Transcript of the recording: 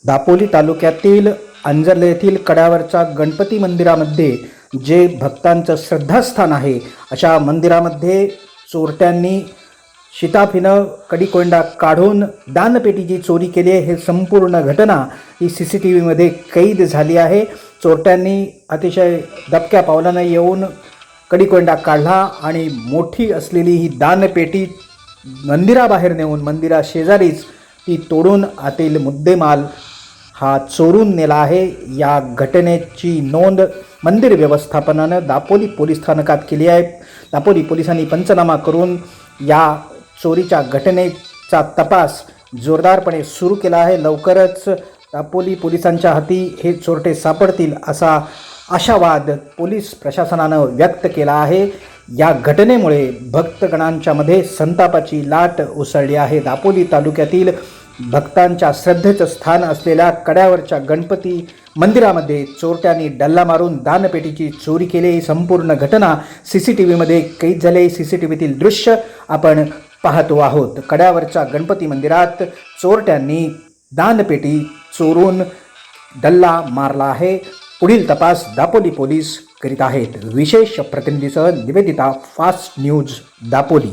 दापोली तालुक्यातील अंजर्ले येथील कड्यावरच्या गणपती मंदिरामध्ये जे भक्तांचं श्रद्धास्थान आहे, अशा मंदिरामध्ये चोरट्यांनी शिताफीनं कडीकोंडा काढून दानपेटीची चोरी केली आहे। हे संपूर्ण घटना ही CCTVमध्ये कैद झाली आहे। चोरट्यांनी अतिशय दबक्या पावलाने येऊन कडीकोंडा काढला आणि मोठी असलेली ही दानपेटी मंदिराबाहेर नेऊन मंदिराशेजारीच ती तोडून आतील मुद्देमाल हा चोरून नेला आहे। या घटनेची नोंद मंदिर व्यवस्थापनानं दापोली पोलीस स्थानकात केली आहे। दापोली पोलिसांनी पंचनामा करून या चोरीच्या घटनेचा तपास जोरदारपणे सुरू केला आहे। लवकरच दापोली पोलिसांच्या हाती हे चोरटे सापडतील असा आशावाद पोलीस प्रशासनानं व्यक्त केला आहे। या घटनेमुळे भक्तगणांच्या मध्ये संतापाची लाट उसळली आहे। दापोली तालुक्यातील भक्तांच्या श्रद्धेचं स्थान असलेल्या कड्यावरच्या गणपती मंदिरामध्ये चोरट्यांनी डल्ला मारून दानपेटीची चोरी केली। ही संपूर्ण घटना CCTVमध्ये कैद झाली। CCTVतील दृश्य आपण पाहतो आहोत। कड्यावरच्या गणपती मंदिरात चोरट्यांनी दानपेटी चोरून डल्ला मारला आहे। पुढील तपास दापोली पोलीस करीत आहेत। विशेष प्रतिनिधीसह निवेदिता, फास्ट न्यूज, दापोली।